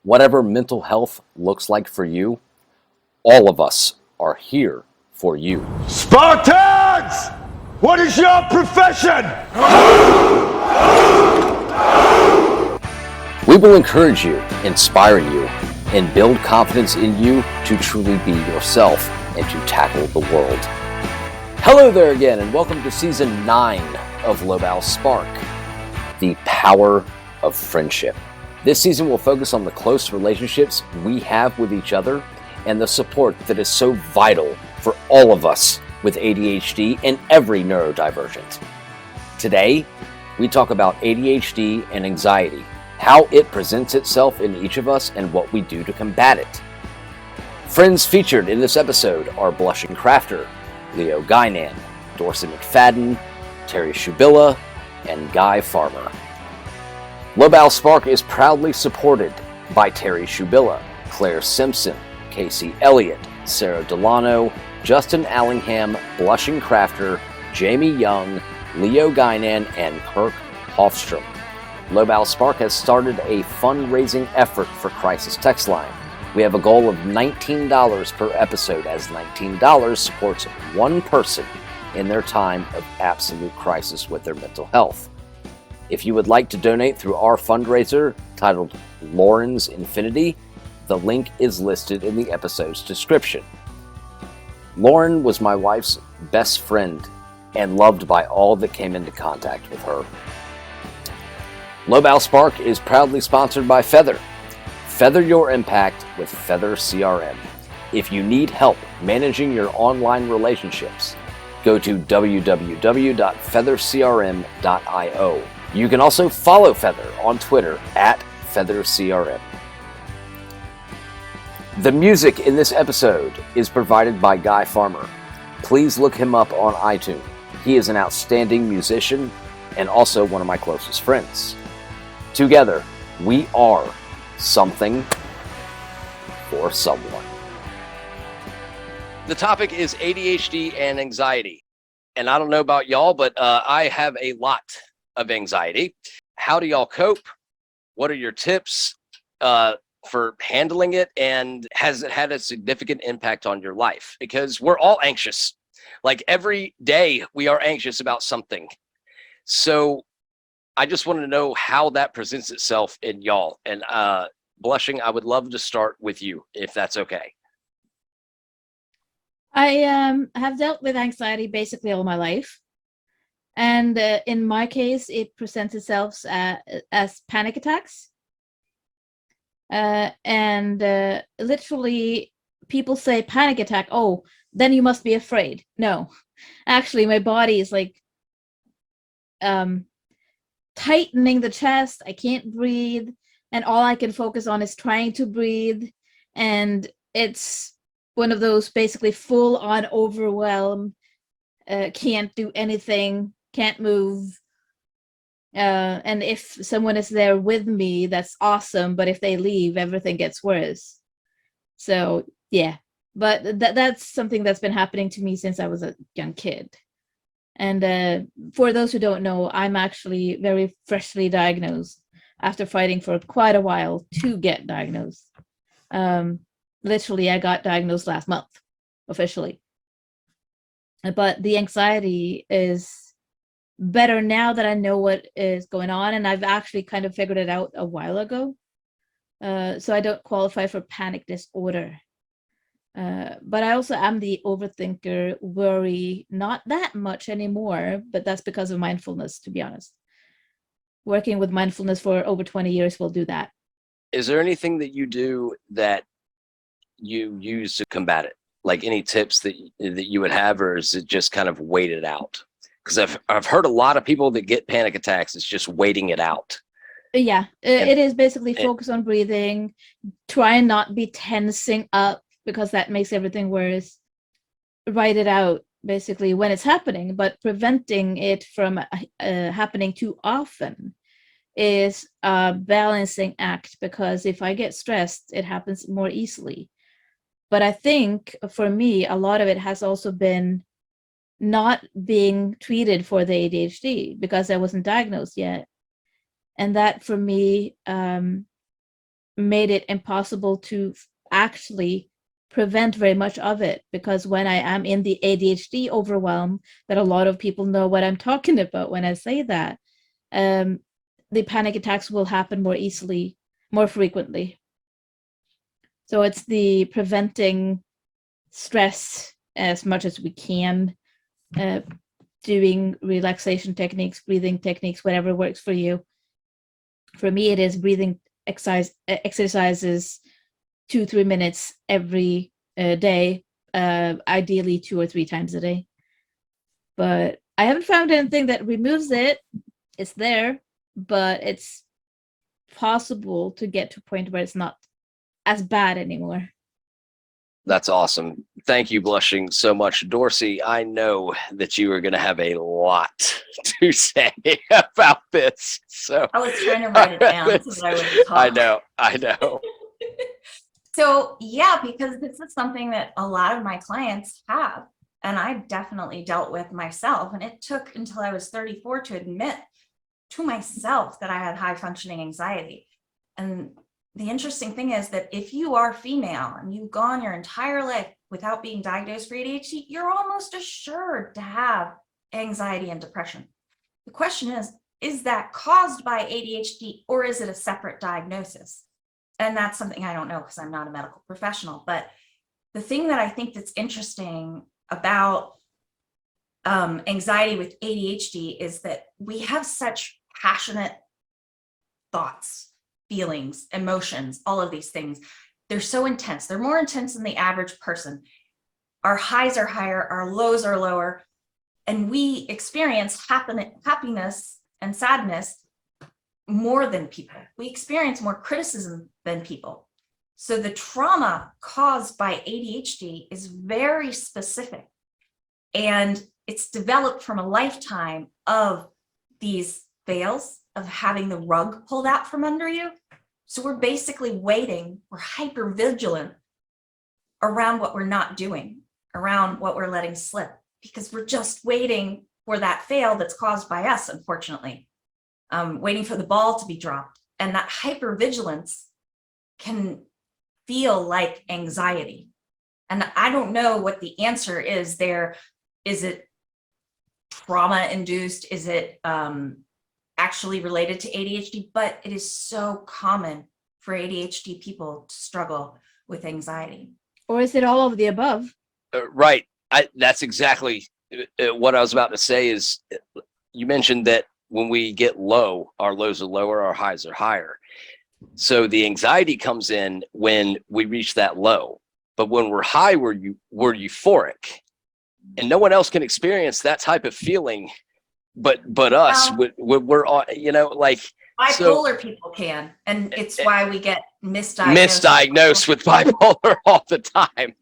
Whatever mental health looks like for you, all of us are here for you. Spartans! What is your profession? We will encourage you, inspire you, and build confidence in you to truly be yourself and to tackle the world. Hello there again, and welcome to Season 9 of Lobow Spark, the power of friendship. This season will focus on the close relationships we have with each other and the support that is so vital for all of us with ADHD and every neurodivergent. Today, we talk about ADHD and anxiety, how it presents itself in each of us, and what we do to combat it. Friends featured in this episode are Blushing Crafter, Leo Guinan, Dorsey McFadden, Terri Shubilla, and Guy Farmer. Lobow Spark is proudly supported by Terri Shubilla, Clair Simpson, Casey Elliot, Sarah Delano, Justin Allingham, Blushing Crafter, Jamie Young, Leo Guinan, and Kirk Hofstrom. Lobow Spark has started a fundraising effort for Crisis Text Line. We have a goal of $19 per episode, as $19 supports one person in their time of absolute crisis with their mental health. If you would like to donate through our fundraiser titled Lauren's Infinity, the link is listed in the episode's description. Lauren was my wife's best friend and loved by all that came into contact with her. Lobow Spark is proudly sponsored by Feather. Feather your impact with Feather CRM. If you need help managing your online relationships, go to www.feathercrm.io. You can also follow Feather on Twitter @FeatherCRM. The music in this episode is provided by Guy Farmer. Please look him up on iTunes. He is an outstanding musician and also one of my closest friends. Together, we are something for someone. The topic is ADHD and anxiety. And I don't know about y'all, but I have a lot of anxiety. How do y'all cope? What are your tips for handling it? And has it had a significant impact on your life? Because we're all anxious. Like every day we are anxious about something. So I just wanted to know how that presents itself in y'all. And Blushing, I would love to start with you, if that's okay. I have dealt with anxiety basically all my life. And in my case, it presents itself as panic attacks. Literally, people say panic attack, oh, then you must be afraid. No, actually, my body is like tightening the chest. I can't breathe. And all I can focus on is trying to breathe. And it's one of those basically full on overwhelm. Can't do anything, can't move. And if someone is there with me, that's awesome. But if they leave, everything gets worse. So, yeah. But that's something that's been happening to me since I was a young kid. And for those who don't know, I'm actually very freshly diagnosed after fighting for quite a while to get diagnosed. Literally, I got diagnosed last month, officially. But the anxiety is better now that I know what is going on, and I've actually kind of figured it out a while ago. So I don't qualify for panic disorder. But I also am the overthinker, worry, not that much anymore, but that's because of mindfulness, to be honest. Working with mindfulness for over 20 years will do that. Is there anything that you do that you use to combat it? Like any tips that you would have, or is it just kind of wait it out? Because I've heard a lot of people that get panic attacks, it's just waiting it out. Yeah, it is basically focus on breathing, try and not be tensing up because that makes everything worse. Write it out basically when it's happening, but preventing it from happening too often is a balancing act, because if I get stressed, it happens more easily. But I think for me, a lot of it has also been not being treated for the ADHD because I wasn't diagnosed yet. And that for me made it impossible to actually prevent very much of it, because when I am in the ADHD overwhelm, that a lot of people know what I'm talking about when I say that, the panic attacks will happen more easily, more frequently. So it's the preventing stress as much as we can, doing relaxation techniques, breathing techniques, whatever works for you. For me, it is breathing exercises 2-3 minutes every day, ideally 2 or 3 times a day. But I haven't found anything that removes it. It's there, but it's possible to get to a point where it's not as bad anymore. That's awesome. Thank you, Blushing, so much. Dorsey, I know that you are going to have a lot to say about this. So I was trying to write it down so that I would talk. I know. So yeah, because this is something that a lot of my clients have, and I've definitely dealt with myself. And it took until I was 34 to admit to myself that I had high functioning anxiety. And the interesting thing is that if you are female and you've gone your entire life without being diagnosed for ADHD, you're almost assured to have anxiety and depression. The question is that caused by ADHD or is it a separate diagnosis? And that's something I don't know because I'm not a medical professional. But the thing that I think that's interesting about anxiety with ADHD is that we have such passionate thoughts, feelings, emotions, all of these things. They're so intense. They're more intense than the average person. Our highs are higher, our lows are lower, and we experience happiness and sadness more than people. We experience more criticism than people. So the trauma caused by ADHD is very specific, and it's developed from a lifetime of these fails, of having the rug pulled out from under you. So we're basically waiting, we're hyper vigilant around what we're not doing, around what we're letting slip, because we're just waiting for that fail that's caused by us, unfortunately, waiting for the ball to be dropped. And that hypervigilance can feel like anxiety. And I don't know what the answer is there. Is it trauma induced? Is it actually related to ADHD? But it is so common for ADHD people to struggle with anxiety. Or is it all of the above? Right. That's exactly what I was about to say. Is you mentioned that when we get low, our lows are lower, our highs are higher. So the anxiety comes in when we reach that low. But when we're high, we're euphoric. And no one else can experience that type of feeling but us. We're like bipolar people can, and it's why we get misdiagnosed with bipolar all the time,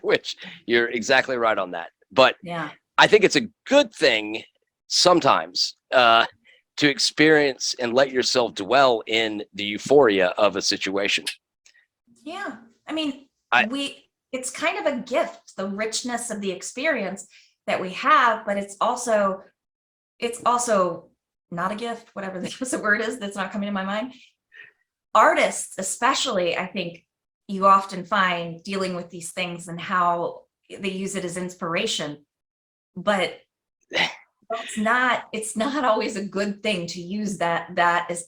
which you're exactly right on that. But yeah, I think it's a good thing sometimes to experience and let yourself dwell in the euphoria of a situation. Yeah, I mean, it's kind of a gift, the richness of the experience that we have, but it's also not a gift, whatever the word is that's not coming to my mind. Artists, especially, I think you often find dealing with these things and how they use it as inspiration, but it's not always a good thing to use that as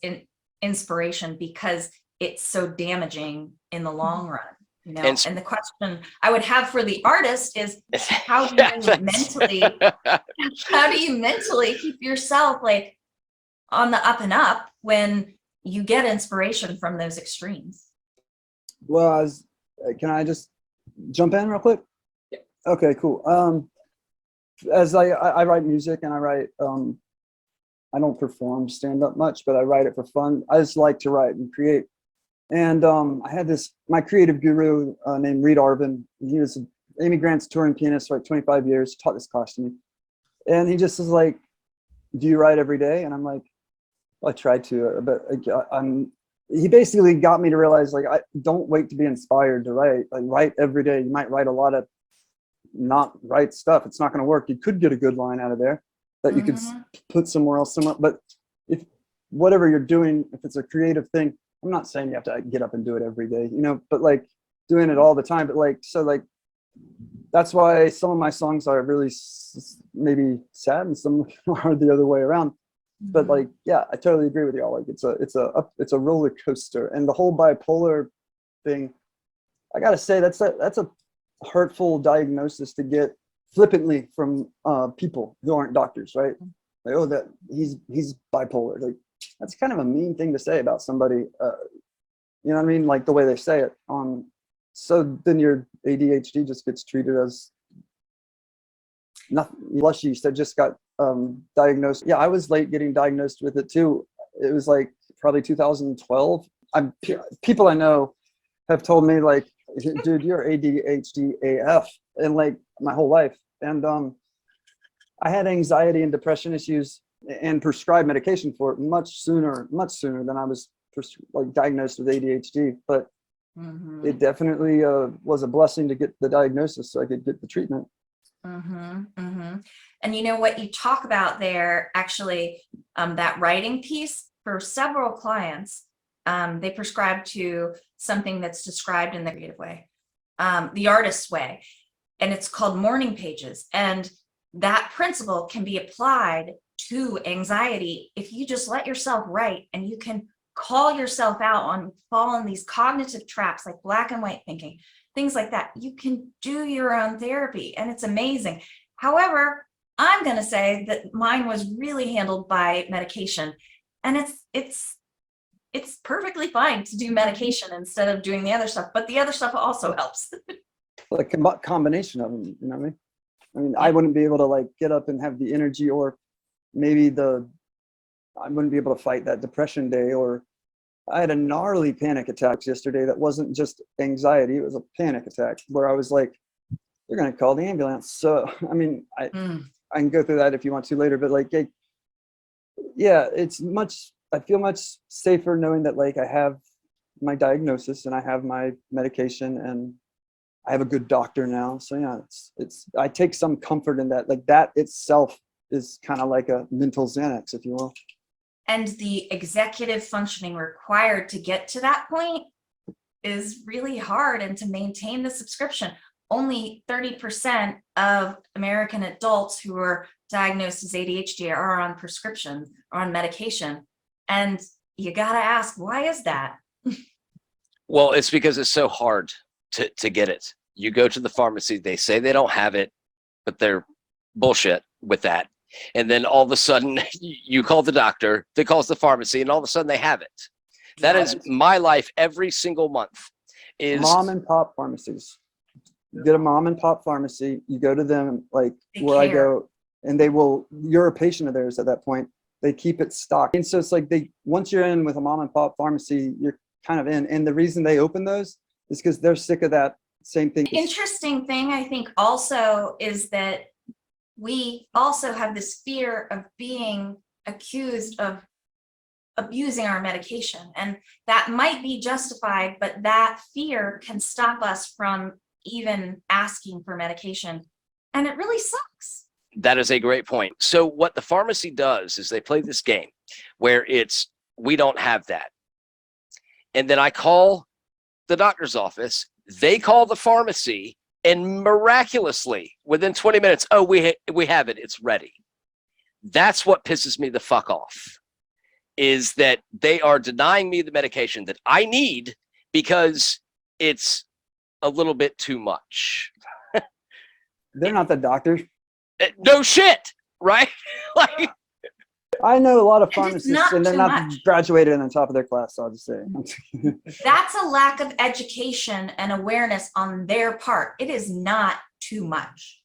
inspiration, because it's so damaging in the long run. And the question I would have for the artist is, how do you mentally keep yourself like on the up and up when you get inspiration from those extremes? Well, can I just jump in real quick? Yeah. Okay, cool. As I write music, and I write, I don't perform stand up much, but I write it for fun. I just like to write and create. And I had my creative guru named Reed Arvin. He was Amy Grant's touring pianist for like 25 years, taught this class to me. And he just was like, do you write every day? And I'm like, well, I try to, but he basically got me to realize, like, I don't wait to be inspired to write. Like, write every day. You might write a lot of not right stuff. It's not going to work. You could get a good line out of there that you could put somewhere else. But if whatever you're doing, if it's a creative thing, I'm not saying you have to get up and do it every day, you know, but like doing it all the time. But like, so like, that's why some of my songs are really maybe sad and some are the other way around. But like, yeah, I totally agree with y'all. Like it's a roller coaster, and the whole bipolar thing, I gotta say that's a hurtful diagnosis to get flippantly from people who aren't doctors, right? Like, oh, that he's bipolar. Like, that's kind of a mean thing to say about somebody. You know what I mean? Like the way they say it. So then your ADHD just gets treated as nothing. Lushy said just got diagnosed. Yeah, I was late getting diagnosed with it too. It was like probably 2012. People I know have told me like, dude, you're ADHD AF, and like my whole life. And I had anxiety and depression issues and prescribed medication for it much sooner than I was like diagnosed with ADHD. But it definitely was a blessing to get the diagnosis so I could get the treatment. And you know what you talk about there, actually, that writing piece for several clients, they prescribe to something that's described in the creative way, the artist's way, and it's called morning pages. And that principle can be applied to anxiety if you just let yourself write, and you can call yourself out on fall in these cognitive traps like black and white thinking, things like that. You can do your own therapy, and it's amazing. However, I'm going to say that mine was really handled by medication, and it's perfectly fine to do medication instead of doing the other stuff, but the other stuff also helps. Like a combination of them, you know what I mean? I mean, I wouldn't be able to like get up and have the energy, or maybe I wouldn't be able to fight that depression day. Or I had a gnarly panic attack yesterday that wasn't just anxiety, it was a panic attack where I was like, they're going to call the ambulance. So, I mean, I can go through that if you want to later, but like, yeah, I feel much safer knowing that like I have my diagnosis and I have my medication and I have a good doctor now. So yeah, I take some comfort in that. Like that itself is kind of like a mental Xanax, if you will. And the executive functioning required to get to that point is really hard, and to maintain the subscription. Only 30% of American adults who are diagnosed as ADHD are on prescription or on medication. And you got to ask, why is that? Well, it's because it's so hard to get it. You go to the pharmacy, they say they don't have it, but they're bullshit with that. And then all of a sudden you call the doctor, they calls the pharmacy, and all of a sudden they have it. That is my life every single month. Is mom and pop pharmacies. You get a mom and pop pharmacy, you go to them, like where I go, and you're a patient of theirs at that point. They keep it stocked. And so it's like once you're in with a mom and pop pharmacy, you're kind of in. And the reason they open those is because they're sick of that same thing. Interesting thing, I think, also is that we also have this fear of being accused of abusing our medication. And that might be justified, but that fear can stop us from even asking for medication. And it really sucks. That is a great point. So what the pharmacy does is they play this game where we don't have that. And then I call the doctor's office, they call the pharmacy, and miraculously within 20 minutes, oh, we have it, it's ready. That's what pisses me the fuck off, is that they are denying me the medication that I need because it's a little bit too much. They're not the doctors. No shit, right? Like, I know a lot of pharmacists, and they're not much. Graduated on the top of their class, so I'll just say. That's a lack of education and awareness on their part. It is not too much.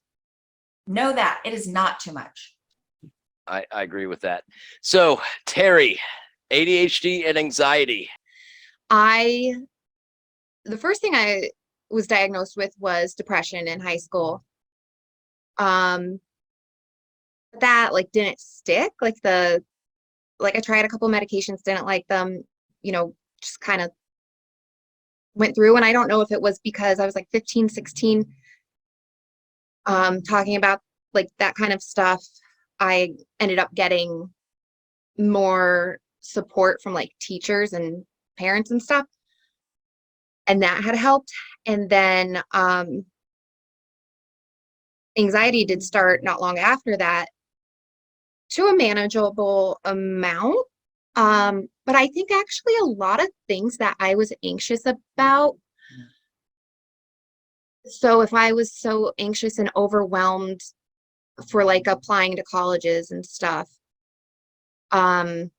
Know that it is not too much. I agree with that. So, Terri, ADHD and anxiety. The first thing I was diagnosed with was depression in high school. That like didn't stick. Like I tried a couple medications, didn't like them, just kind of went through. And I don't know if it was because I was like 15, 16, talking about like that kind of stuff. I ended up getting more support from like teachers and parents and stuff. And that had helped. And then anxiety did start not long after that, to a manageable amount. But I think actually a lot of things that I was anxious about. So if I was so anxious and overwhelmed for like applying to colleges and stuff, and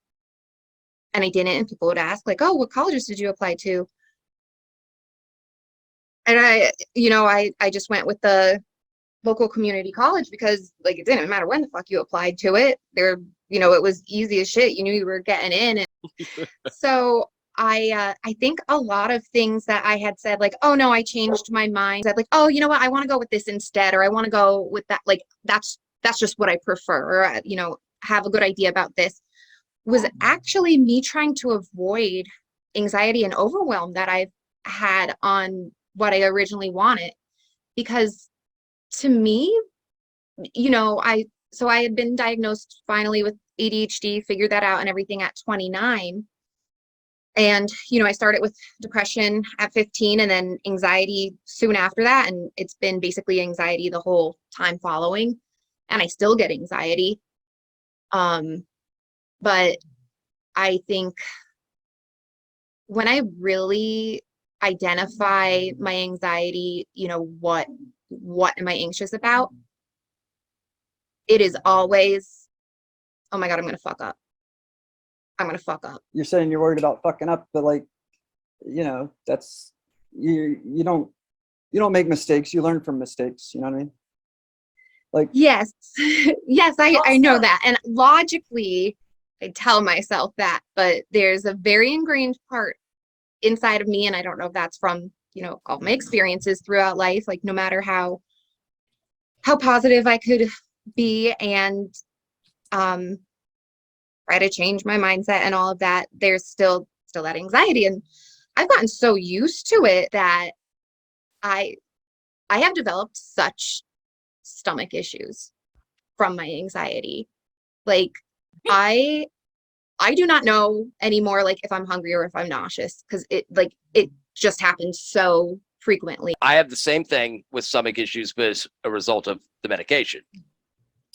I didn't, and people would ask like, oh, what colleges did you apply to? And I just went with the local community college because like it didn't matter when the fuck you applied to it. There, it was easy as shit. You knew you were getting in. And so I think a lot of things that I had said, like, oh no, I changed my mind. I'd like, oh, you know what? I want to go with this instead, or I want to go with that. Like, that's just what I prefer, or, have a good idea about this, was actually me trying to avoid anxiety and overwhelm that I've had on what I originally wanted. Because to me, I had been diagnosed finally with ADHD, figured that out and everything at 29. And, I started with depression at 15 and then anxiety soon after that. And it's been basically anxiety the whole time following. And I still get anxiety. But I think when I really identify my anxiety, what am I anxious about? It is always, oh my God, I'm going to fuck up. I'm going to fuck up. You're saying you're worried about fucking up, but like, that's, you don't make mistakes. You learn from mistakes. You know what I mean? Like, yes, yes, I know that. And logically, I tell myself that, but there's a very ingrained part inside of me. And I don't know if that's from, all my experiences throughout life, like no matter how positive I could be and try to change my mindset and all of that, there's still that anxiety. And I've gotten so used to it that I have developed such stomach issues from my anxiety. Like I do not know anymore, like if I'm hungry or if I'm nauseous, because it just happens so frequently. I have the same thing with stomach issues, but it's a result of the medication.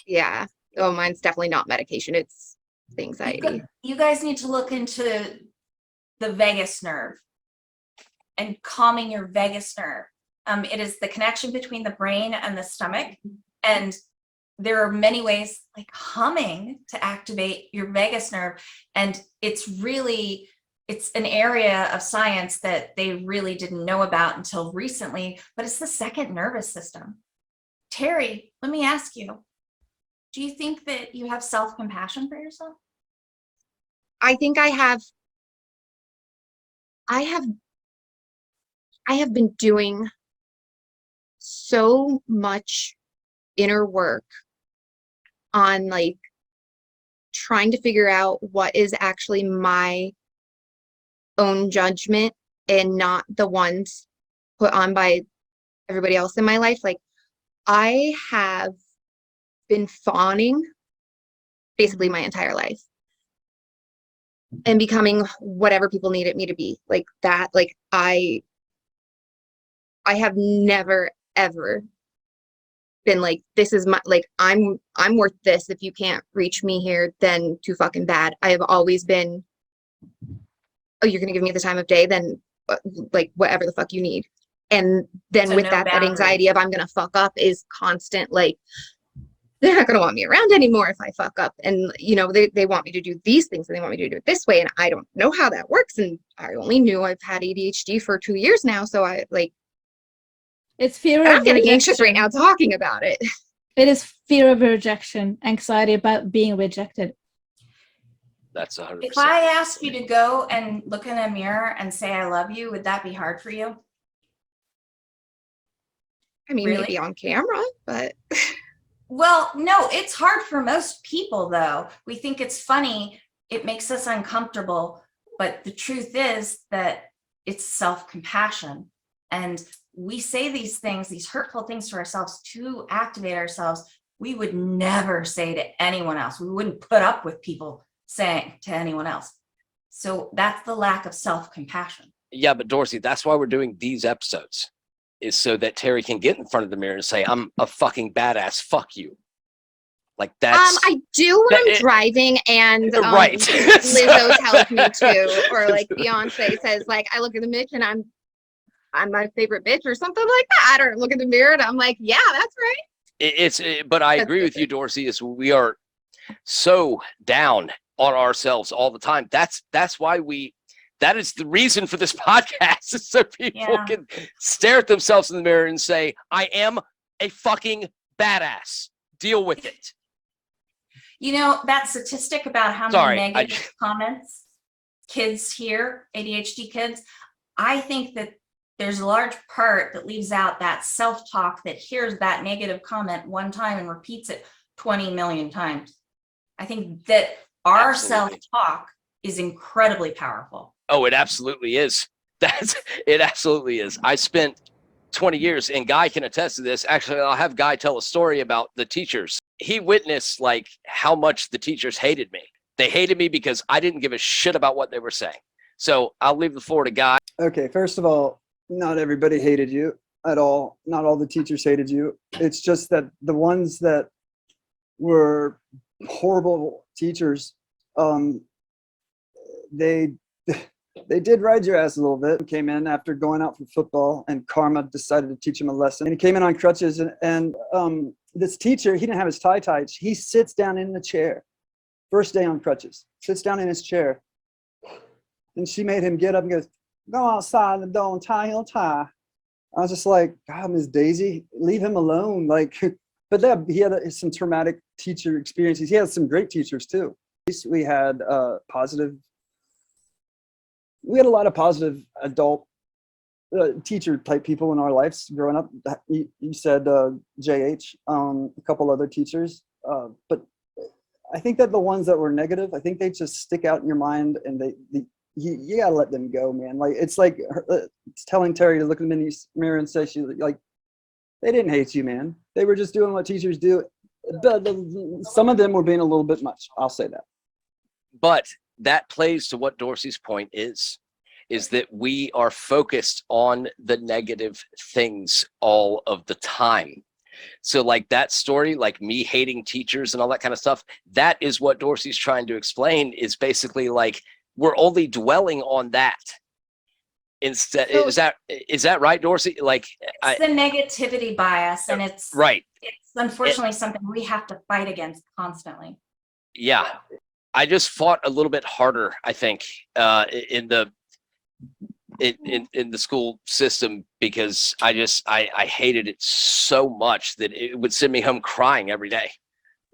Yeah. Oh, mine's definitely not medication. It's the anxiety. You guys need to look into the vagus nerve and calming your vagus nerve. It is the connection between the brain and the stomach. And there are many ways like humming to activate your vagus nerve. And it's an area of science that they really didn't know about until recently, but it's the second nervous system. Terri, let me ask you, do you think that you have self-compassion for yourself? I think I have been doing so much inner work on like trying to figure out what is actually my own judgment and not the ones put on by everybody else in my life. Like I have been fawning basically my entire life and becoming whatever people needed me to be, like that. Like I have never ever been like, this is my, like I'm worth this. If you can't reach me here, then too fucking bad. I have always been, oh, you're gonna give me the time of day, then like whatever the fuck you need. And then so with no that anxiety of I'm gonna fuck up is constant. Like they're not gonna want me around anymore if I fuck up. And they want me to do these things and they want me to do it this way. And I don't know how that works. And I only knew I've had ADHD for 2 years now. So I like, it's fear of I'm getting rejection. anxious right now talking about it. It is fear of rejection, anxiety about being rejected. That's 100%. If I ask you to go and look in a mirror and say, I love you, would that be hard for you? I mean, really? Maybe on camera, but. Well, no, it's hard for most people though. We think it's funny. It makes us uncomfortable. But the truth is that it's self-compassion. And we say these things, these hurtful things to ourselves to activate ourselves. We would never say to anyone else. We wouldn't put up with people saying to anyone else. So that's the lack of self-compassion. Yeah, but Dorsey, that's why we're doing these episodes, is so that Terri can get in front of the mirror and say, I'm a fucking badass, fuck you. Like that's I do when I'm driving, and right. Lizzo tells me to, or like Beyonce says, like, I look at the bitch and I'm my favorite bitch or something like that. I don't look in the mirror and I'm like, yeah, that's right. But I agree with you, Dorsey, is we are so down on ourselves all the time. That's why that is the reason for this podcast, is so people can stare at themselves in the mirror and say, I am a fucking badass. Deal with it. You know, that statistic about how many negative comments kids hear, ADHD kids, I think that there's a large part that leaves out that self-talk that hears that negative comment one time and repeats it 20 million times. I think that our self-talk is incredibly powerful. Oh, it absolutely is. It absolutely is. I spent 20 years, and Guy can attest to this. Actually, I'll have Guy tell a story about the teachers. He witnessed like how much the teachers hated me. They hated me because I didn't give a shit about what they were saying. So I'll leave the floor to Guy. Okay, first of all, not everybody hated you at all. Not all the teachers hated you. It's just that the ones that were horrible teachers, they did ride your ass a little bit. Came in after going out for football, and karma decided to teach him a lesson. And he came in on crutches, and this teacher, he didn't have his tie tied. He sits down in the chair. First day on crutches, sits down in his chair. And she made him get up and goes, go outside and don't tie your tie. I was just like, God, Miss Daisy, leave him alone. Like, but he had some traumatic teacher experiences. He had some great teachers too. We had a lot of positive adult teacher type people in our lives growing up. You said JH, a couple other teachers, but I think that the ones that were negative, I think they just stick out in your mind, and you gotta let them go, man. Like it's like it's telling Terri to look in the mirror and say they didn't hate you, man. They were just doing what teachers do. Some of them were being a little bit much. I'll say that. But that plays to what Dorsey's point is that we are focused on the negative things all of the time. So like that story, like me hating teachers and all that kind of stuff, that is what Dorsey's trying to explain, is basically like we're only dwelling on that instead. So, is that right, Dorsey? Like it's the negativity bias, and it's right. It's unfortunately something we have to fight against constantly. Yeah. I just fought a little bit harder, I think, in the school system, because I hated it so much that it would send me home crying every day.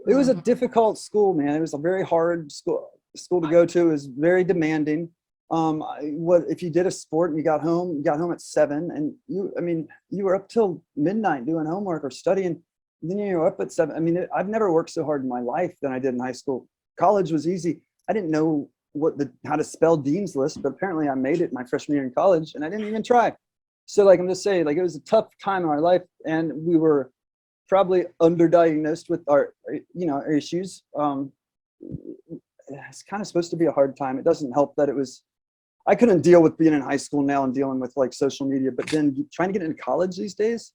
It was a difficult school, man. It was a very hard school to go to. It was very demanding. If you did a sport and you got home at 7, and you were up till midnight doing homework or studying. Then you were up at 7. I mean, I've never worked so hard in my life than I did in high school. College was easy. I didn't know how to spell Dean's List, but apparently I made it my freshman year in college, and I didn't even try. So like I'm just saying, like it was a tough time in our life, and we were probably underdiagnosed with our issues. It's kind of supposed to be a hard time. It doesn't help that I couldn't deal with being in high school now and dealing with like social media, but then trying to get into college these days,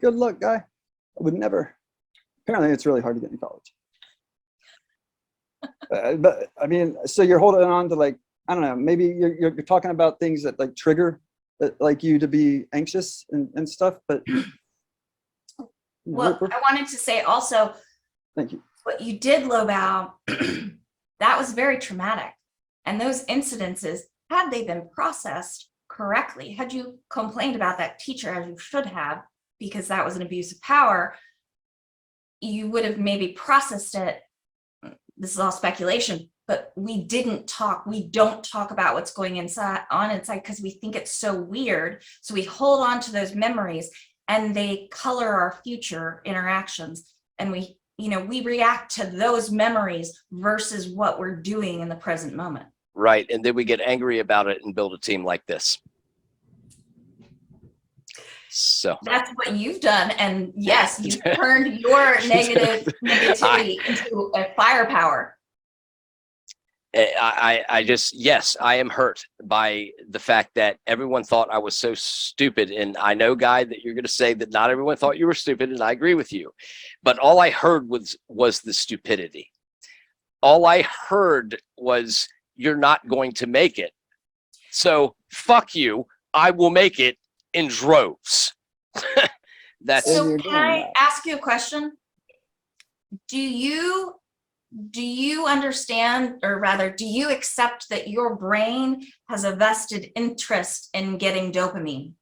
good luck, guy. I would never. Apparently it's really hard to get into college. But I mean, so you're holding on to like, I don't know, maybe you're talking about things that like trigger like you to be anxious and stuff, but. Well, I wanted to say also, thank you. What you did, Lobow, that was very traumatic. And those incidences, had they been processed correctly, had you complained about that teacher as you should have, because that was an abuse of power, you would have maybe processed it. This is all speculation, but we don't talk about what's going inside because we think it's so weird. So we hold on to those memories, and they color our future interactions. And we react to those memories versus what we're doing in the present moment. Right. And then we get angry about it and build a team like this. So that's what you've done. And yes, you turned your negativity into a firepower. I just, yes, I am hurt by the fact that everyone thought I was so stupid. And I know, Guy, that you're going to say that not everyone thought you were stupid, and I agree with you. But all I heard was the stupidity. All I heard was, you're not going to make it. So fuck you. I will make it in droves. That's So can I ask you a question? Do you understand, or rather, do you accept that your brain has a vested interest in getting dopamine?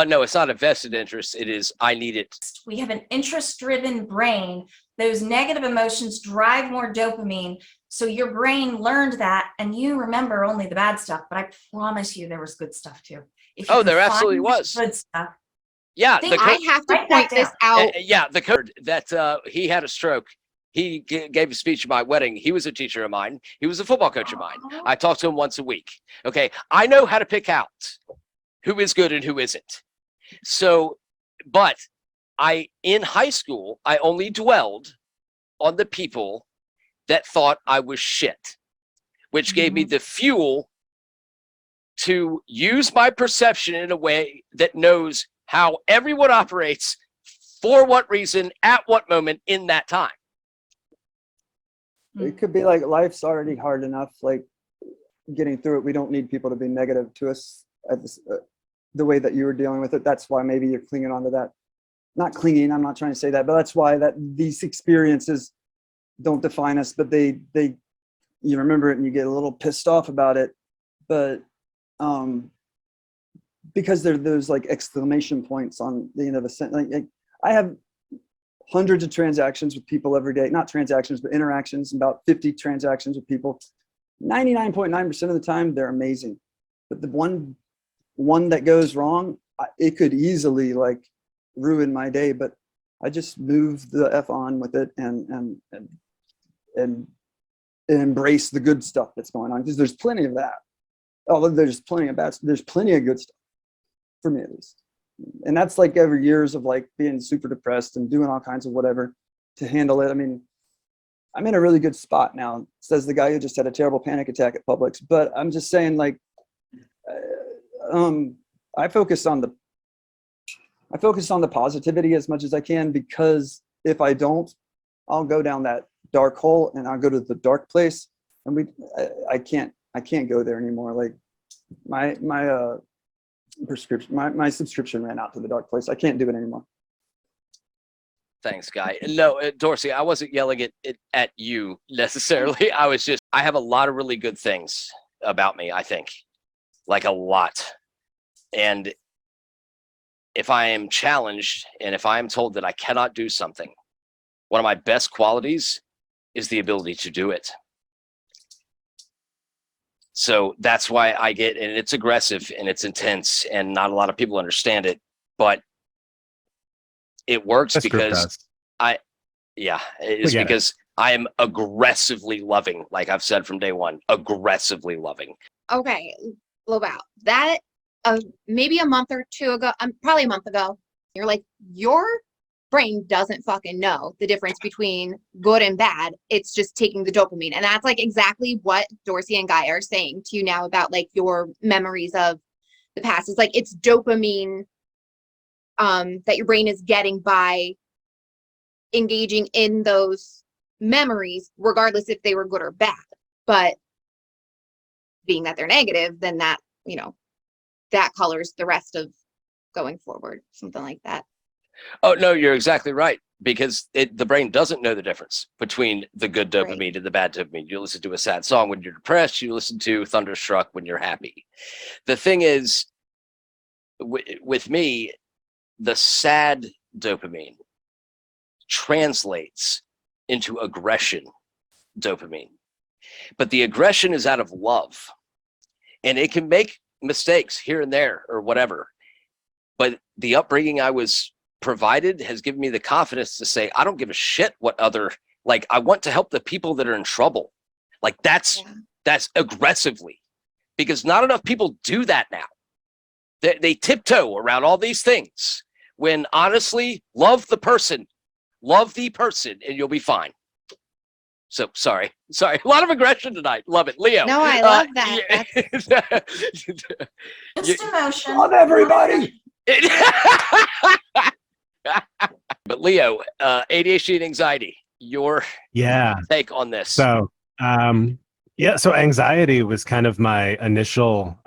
no, it's not a vested interest. It is, I need it. We have an interest-driven brain. Those negative emotions drive more dopamine. So your brain learned that, and you remember only the bad stuff. But I promise you, there was good stuff too. If you Oh, can there find absolutely the was. good stuff. Yeah, Think- I have to Write that point this down. out. yeah, the code that he had a stroke. He gave a speech at my wedding. He was a teacher of mine. He was a football coach of mine. I talked to him once a week. Okay, I know how to pick out who is good and who isn't. So, but in high school, I only dwelled on the people that thought I was shit, which gave me the fuel to use my perception in a way that knows how everyone operates, for what reason, at what moment in that time. It could be like life's already hard enough, like getting through it. We don't need people to be negative to us at this, the way that you were dealing with it. That's why maybe you're clinging on to that. Not clinging, I'm not trying to say that, but that's why that these experiences don't define us, but they you remember it and you get a little pissed off about it. But because there are those like exclamation points on the end of a sentence. Like I have hundreds of transactions with people every day, not transactions, but interactions, about 50 transactions with people. 99.9% of the time, they're amazing. But the one that goes wrong, it could easily like ruin my day, but I just move the F on with it and embrace the good stuff that's going on, because there's plenty of that. Although there's plenty of bad, there's plenty of good stuff for me at least. And that's like over years of like being super depressed and doing all kinds of whatever to handle it. I mean, I'm in a really good spot now, says the guy who just had a terrible panic attack at Publix. But I'm just saying, like, I focus on the positivity as much as I can, because if I don't, I'll go down that dark hole and I'll go to the dark place, and I can't go there anymore. Like my subscription ran out to the dark place. I can't do it anymore. Thanks, Guy. No, Dorsey, I wasn't yelling at you necessarily. I have a lot of really good things about me, I think, like a lot. And if I am challenged and if I am told that I cannot do something, one of my best qualities is the ability to do it. So that's why I get, and it's aggressive and it's intense and not a lot of people understand it, but it works. That's because because I am aggressively loving, like I've said from day one, aggressively loving. Okay, Lobow, that maybe a month or two ago, probably a month ago, you're like, your brain doesn't fucking know the difference between good and bad. It's just taking the dopamine. And that's like exactly what Dorsey and Guy are saying to you now about like your memories of the past. It's like it's dopamine that your brain is getting by engaging in those memories, regardless if they were good or bad. But being that they're negative, then that, that colors the rest of going forward, something like that. Oh, no, you're exactly right. Because the brain doesn't know the difference between the good dopamine and the bad dopamine. You listen to a sad song when you're depressed. You listen to Thunderstruck when you're happy. The thing is, with me, the sad dopamine translates into aggression dopamine. But the aggression is out of love. And it can make mistakes here and there or whatever. But the upbringing I was provided has given me the confidence to say, I don't give a shit what I want to help the people that are in trouble. Like that's aggressively, because not enough people do that now. They tiptoe around all these things when honestly, love the person, and you'll be fine. So sorry. A lot of aggression tonight. Love it. Leo. No, I love that. Just emotion. Love everybody. But Leo, ADHD and anxiety, your take on this. So, so anxiety was kind of my initial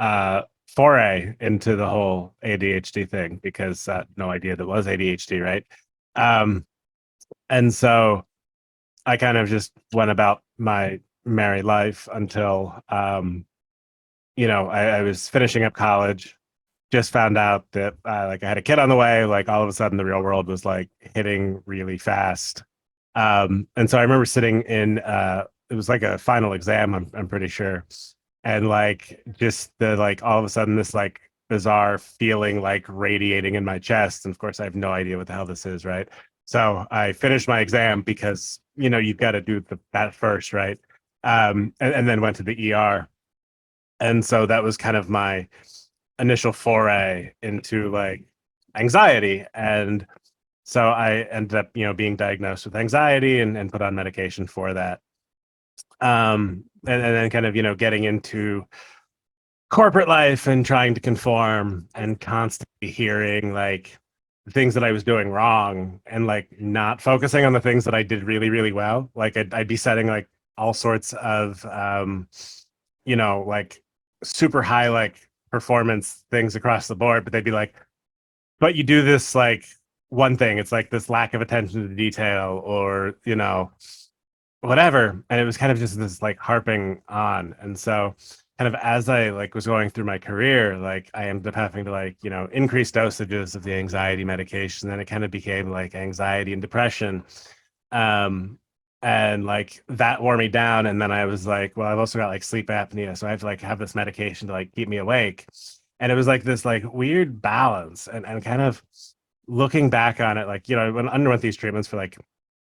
foray into the whole ADHD thing because no idea there was ADHD, right? And so I kind of just went about my merry life until, I was finishing up college, just found out that I had a kid on the way, like all of a sudden the real world was like hitting really fast. And so I remember sitting in, it was like a final exam, I'm pretty sure. And like, just the, like, all of a sudden this like bizarre feeling like radiating in my chest. And of course I have no idea what the hell this is. Right. So I finished my exam because, you've got to do that first. Right. And then went to the ER. And so that was kind of my initial foray into like anxiety. And so I ended up, being diagnosed with anxiety and put on medication for that. And then kind of, getting into corporate life and trying to conform and constantly hearing like the things that I was doing wrong and like not focusing on the things that I did really, really well. Like I'd be setting like all sorts of, like super high, like performance things across the board, but they'd be like, but you do this like one thing, it's like this lack of attention to detail or, whatever. And it was kind of just this like harping on. And so kind of as I like was going through my career, like I ended up having to like, increase dosages of the anxiety medication. Then it kind of became like anxiety and depression. And like that wore me down. And then I was like, well, I've also got like sleep apnea. So I have to like have this medication to like keep me awake. And it was like this like weird balance and kind of looking back on it, like, I underwent these treatments for like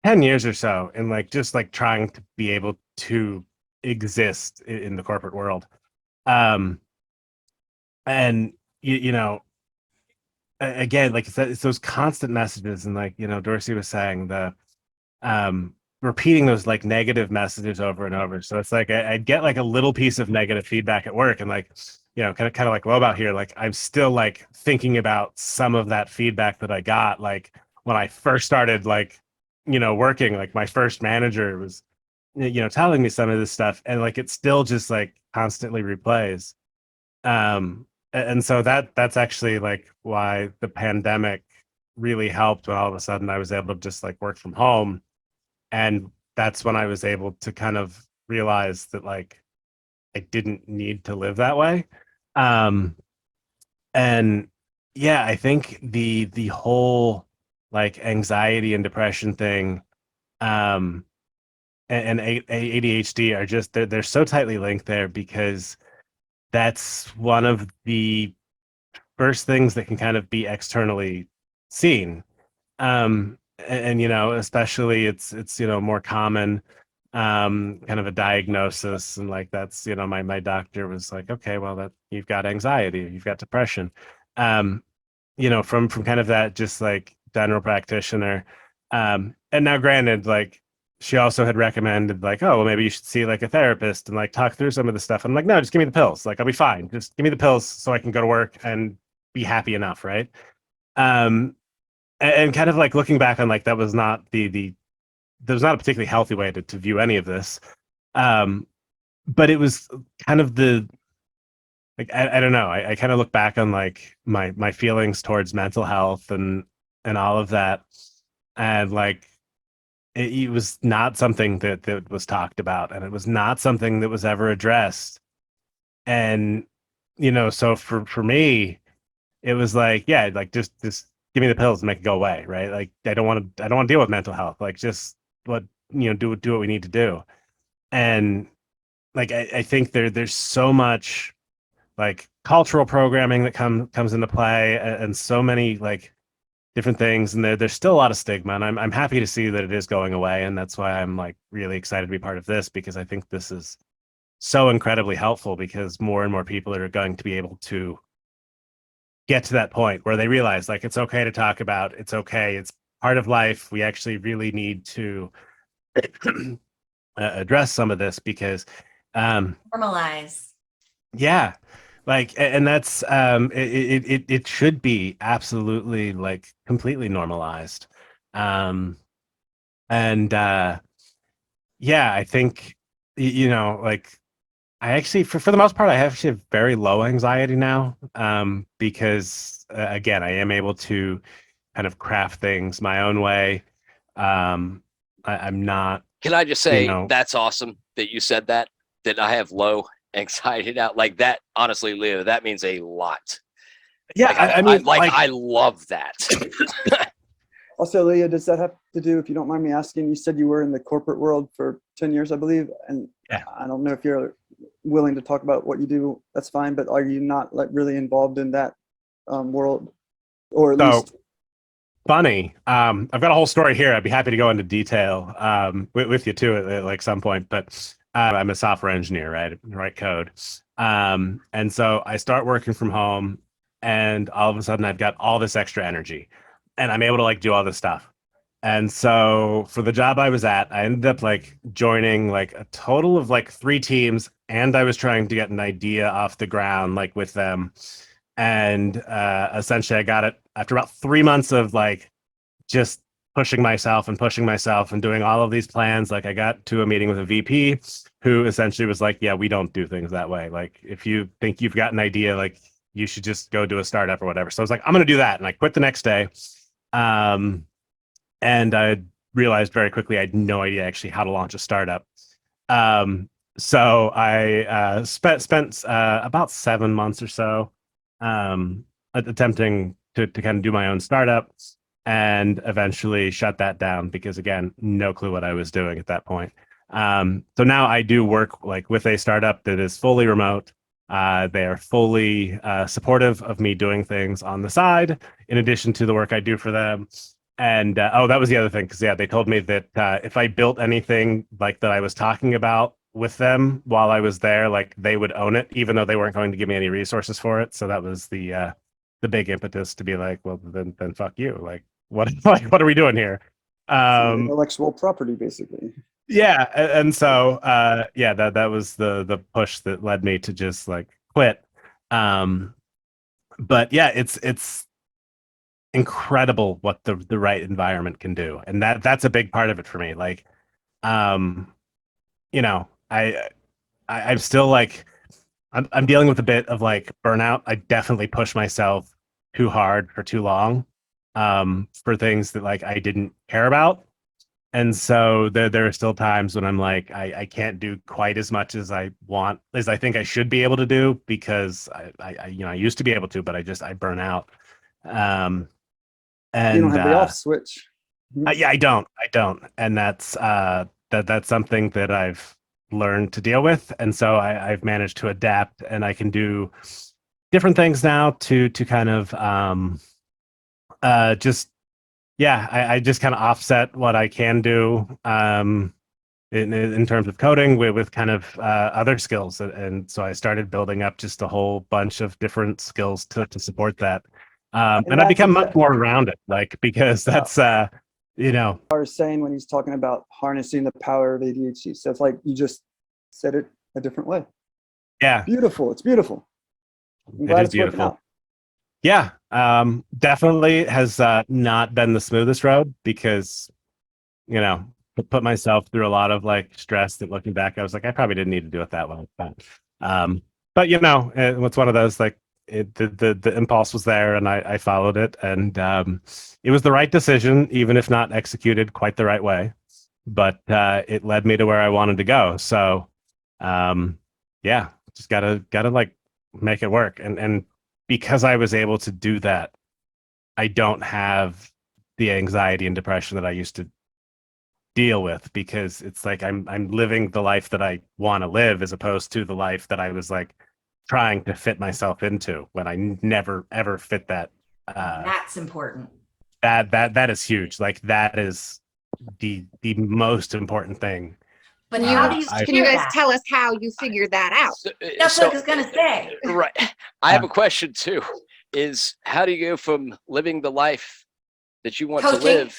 10 years or so and like just like trying to be able to exist in the corporate world. And again, like it's those constant messages and like, Dorsey was saying the repeating those like negative messages over and over. So it's like I'd get like a little piece of negative feedback at work and like, kind of like Lobow here, like I'm still like thinking about some of that feedback that I got like when I first started like, working, like my first manager was, telling me some of this stuff and like it still just like constantly replays. And so that's actually like why the pandemic really helped when all of a sudden I was able to just like work from home. And that's when I was able to kind of realize that like I didn't need to live that way. And yeah, I think the whole like anxiety and depression thing, and ADHD are just they're so tightly linked there because that's one of the first things that can kind of be externally seen. And especially it's more common, kind of a diagnosis and like that's my doctor was like, okay, well that you've got anxiety, you've got depression, from kind of that just like general practitioner. And now granted, like she also had recommended like, oh, well, maybe you should see like a therapist and like talk through some of the stuff. I'm like, no, just give me the pills. Like, I'll be fine. Just give me the pills so I can go to work and be happy enough. Right. And kind of like looking back on like, that was not there was not a particularly healthy way to view any of this. But it was kind of like, I don't know. I kind of look back on like my feelings towards mental health and all of that. And like, it was not something that was talked about and it was not something that was ever addressed. And, so for me, it was like, yeah, like just give me the pills and make it go away. Right. Like, I don't want to deal with mental health. Like just do what we need to do. And like, I think there's so much like cultural programming that comes into play and so many like different things. And there's still a lot of stigma and I'm happy to see that it is going away. And that's why I'm like really excited to be part of this, because I think this is so incredibly helpful because more and more people are going to be able to get to that point where they realize like, it's okay to talk about, it's okay. It's part of life. We actually really need to address some of this because, Normalize. yeah, like, and that's it should be absolutely like completely normalized. Um, and yeah, I think like I actually for the most part I actually have very low anxiety now, because again I am able to kind of craft things my own way. I'm not, Can I just you say know, that's awesome that you said that I have low anxiety now. Like that, honestly, Leo, that means a lot. yeah, Like I mean, like, I love that. Also, Leah, does that have to do, if you don't mind me asking, you said you were in the corporate world for 10 years, I believe, and yeah. I don't know if you're willing to talk about what you do, that's fine, but are you not like really involved in that world, or at So least? funny. I've got a whole story here. I'd be happy to go into detail with you too at like some point, but I'm a software engineer, right? Write code. And so I start working from home and all of a sudden I've got all this extra energy and I'm able to like do all this stuff. And so for the job I was at, I ended up like joining like a total of like 3 teams, and I was trying to get an idea off the ground like with them. And essentially I got it after about 3 months of like just pushing myself and doing all of these plans. Like I got to a meeting with a VP who essentially was like, yeah, we don't do things that way. Like if you think you've got an idea, like you should just go do a startup or whatever. So I was like, I'm going to do that. And I quit the next day. And I realized very quickly I had no idea actually how to launch a startup. So I spent about 7 months or so attempting to kind of do my own startup, and eventually shut that down because again, no clue what I was doing at that point. So now I do work like with a startup that is fully remote. They are fully supportive of me doing things on the side in addition to the work I do for them. And oh, that was the other thing, because yeah, they told me that if I built anything like that I was talking about with them while I was there, like they would own it, even though they weren't going to give me any resources for it. So that was the big impetus to be like, well, then fuck you. Like, what like what are we doing here? Intellectual property, basically. Yeah, and so yeah, that was the push that led me to just like quit. But yeah, it's incredible what the right environment can do, and that's a big part of it for me. Like you know I'm still like I'm dealing with a bit of like burnout. I definitely push myself too hard for too long for things that like I didn't care about, and so there are still times when I'm like I can't do quite as much as I want, as I think I should be able to do, because I I used to be able to, but I burn out. And You don't have the off switch. yeah, I don't, and that's something that I've learned to deal with, and so I've managed to adapt, and I can do different things now to kind of just yeah, I just kind of offset what I can do in terms of coding with kind of other skills, and so I started building up just a whole bunch of different skills to support that. And I've become much more rounded, like, because that's you know, I was saying when he's talking about harnessing the power of ADHD. So it's like you just said it a different way. yeah, Beautiful. It's beautiful. I'm it glad is it's working beautiful. out. Yeah, definitely has not been the smoothest road, because put myself through a lot of like stress that, looking back, I was like, I probably didn't need to do it that way. But it's one of those, like, the impulse was there, and I followed it, and it was the right decision, even if not executed quite the right way. But it led me to where I wanted to go. So yeah, just gotta like make it work, and because I was able to do that, I don't have the anxiety and depression that I used to deal with, because it's like I'm living the life that I want to live, as opposed to the life that I was like trying to fit myself into, when I never ever fit that. That's important. That is huge. Like, that is the most important thing. But how do you can you guys tell us how you figured that out? That's what I was gonna say. Right. I have a question too. Is how do you go from living the life that you want to live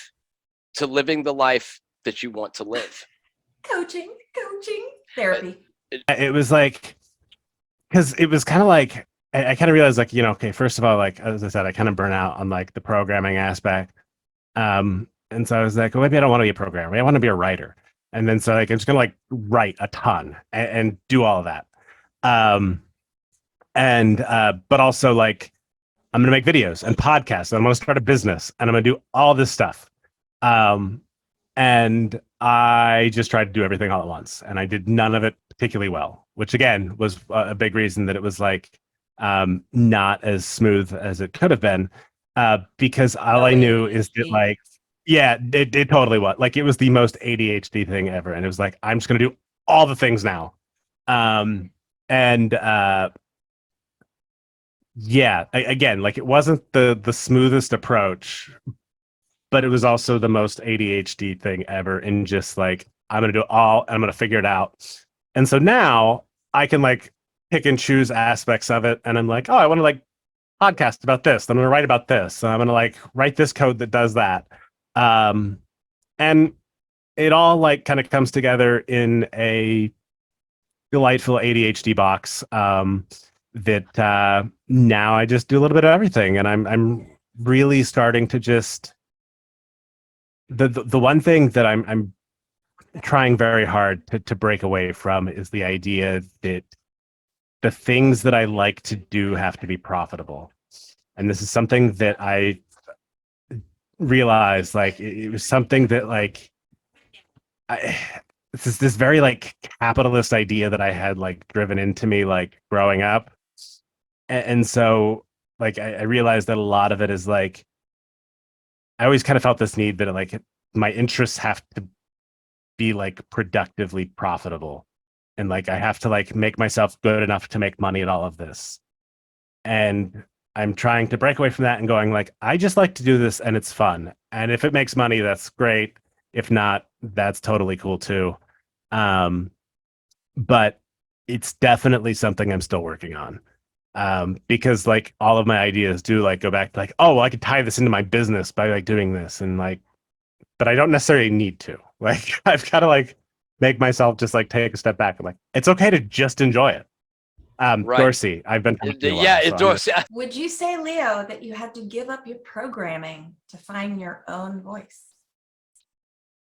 to living the life that you want to live? Coaching. Coaching therapy. It was like, because it was kind of like, I kind of realized like, okay, first of all, like, as I said, I kind of burn out on like the programming aspect. And so I was like, well, maybe I don't want to be a programmer. I want to be a writer. And then so like, I'm just going to like write a ton and do all of that. But also like, I'm going to make videos and podcasts, and I'm going to start a business, and I'm going to do all this stuff. And I just tried to do everything all at once, and I did none of it particularly well, which again was a big reason that it was like not as smooth as it could have been, because all I knew is that like, yeah, it totally was. Like, it was the most ADHD thing ever, and it was like, I'm just going to do all the things now. Yeah, again, like, it wasn't the smoothest approach, but it was also the most ADHD thing ever. And just like, I'm going to do it all, and I'm going to figure it out. And so now I can like pick and choose aspects of it. And I'm like, oh, I want to like podcast about this. I'm going to write about this. So I'm going to like write this code that does that. And it all like kind of comes together in a delightful ADHD box. That now I just do a little bit of everything, and I'm really starting to just the one thing that I'm trying very hard to break away from is the idea that the things that I like to do have to be profitable. And this is something that I realized, like, it was something that like this very like capitalist idea that I had like driven into me like growing up. And so like I realized that a lot of it is like, I always kind of felt this need that like my interests have to be like productively profitable, and like I have to like make myself good enough to make money at all of this. And I'm trying to break away from that and going like, I just like to do this, and it's fun, and if it makes money, that's great. If not, that's totally cool too. But it's definitely something I'm still working on. Because like all of my ideas do like go back to like, oh, well, I could tie this into my business by like doing this, and like, but I don't necessarily need to. Like, I've got to like make myself just like take a step back. I'm like, it's okay to just enjoy it. Right. Dorsey, I've been Dorsey. Would you say, Leo, that you had to give up your programming to find your own voice?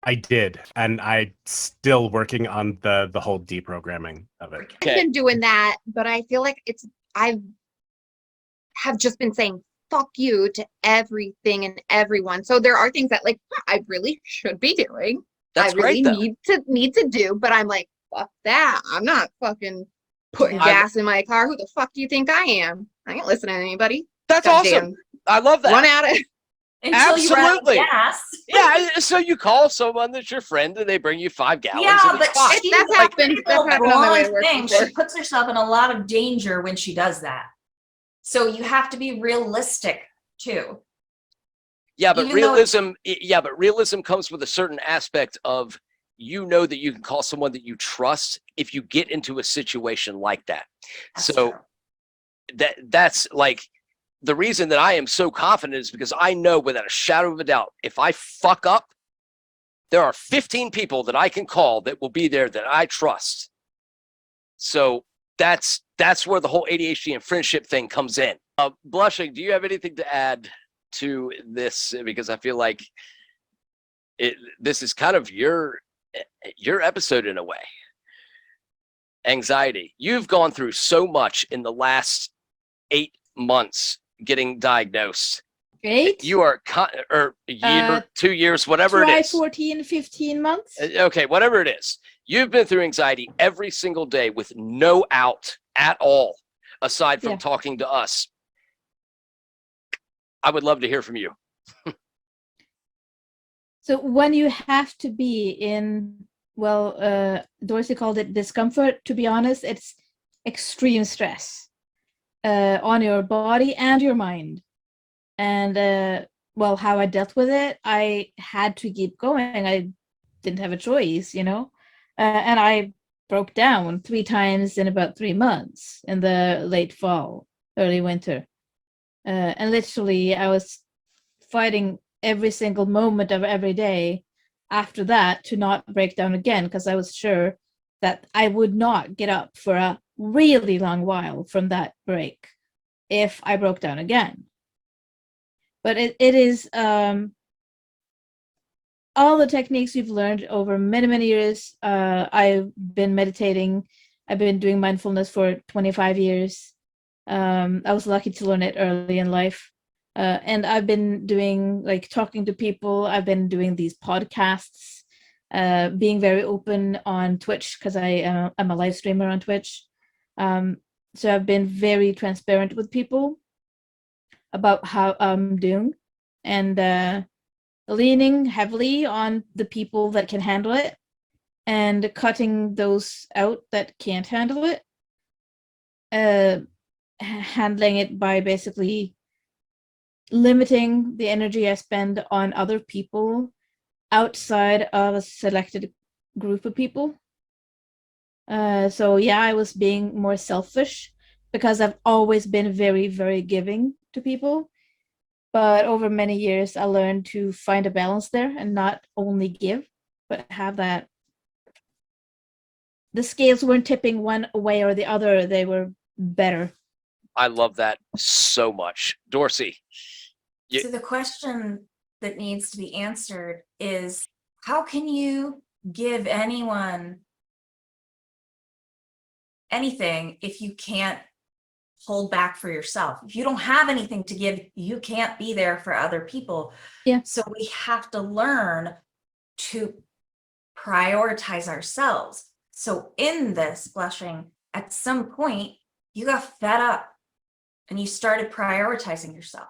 I did, and I'm still working on the whole deprogramming of it. I've been doing that, but I feel like I have just been saying fuck you to everything and everyone. So there are things that like I really should be doing. That's I really great, need to do, but I'm like, fuck that. I'm not fucking putting gas in my car. Who the fuck do you think I am? I ain't listening to anybody. That's awesome. I love that. Run at it. Until you run out of gas. Yeah, so you call someone that's your friend and they bring you 5 gallons. Yeah, and but that's happened. That's happened on my way to work before. She puts herself in a lot of danger when she does that. So you have to be realistic too. Yeah, but realism comes with a certain aspect of, that you can call someone that you trust if you get into a situation like that. That's true. That's like the reason that I am so confident is because I know without a shadow of a doubt, if I fuck up, there are 15 people that I can call that will be there that I trust. So that's where the whole ADHD and friendship thing comes in. Blushing, do you have anything to add to this? Because I feel like this is kind of your episode in a way. Anxiety. You've gone through so much in the last 8 months getting diagnosed. 8? You are or a year, 2 years, whatever it is. 14, 15 months. Okay, whatever it is. You've been through anxiety every single day with no out at all, aside from talking to us. I would love to hear from you. So when you have to be in, Dorsey called it discomfort. To be honest, it's extreme stress on your body and your mind. And how I dealt with it, I had to keep going. I didn't have a choice, and I broke down 3 times in about 3 months in the late fall, early winter. And literally I was fighting every single moment of every day after that to not break down again, because I was sure that I would not get up for a really long while from that break if I broke down again. But it is all the techniques we've learned over many, many years. I've been meditating. I've been doing mindfulness for 25 years. I was lucky to learn it early in life. And I've been doing, like, talking to people. I've been doing these podcasts, being very open on Twitch, because I'm a live streamer on Twitch. So I've been very transparent with people about how I'm doing, and leaning heavily on the people that can handle it and cutting those out that can't handle it. Handling it by basically limiting the energy I spend on other people outside of a selected group of people. So yeah, I was being more selfish because I've always been very, very giving to people. But over many years, I learned to find a balance there and not only give, but have that. The scales weren't tipping one way or the other, they were better. I love that so much. Dorsey. So the question that needs to be answered is, how can you give anyone anything if you can't hold back for yourself? If you don't have anything to give, you can't be there for other people. Yeah. So we have to learn to prioritize ourselves. So in this blushing, at some point, you got fed up and you started prioritizing yourself.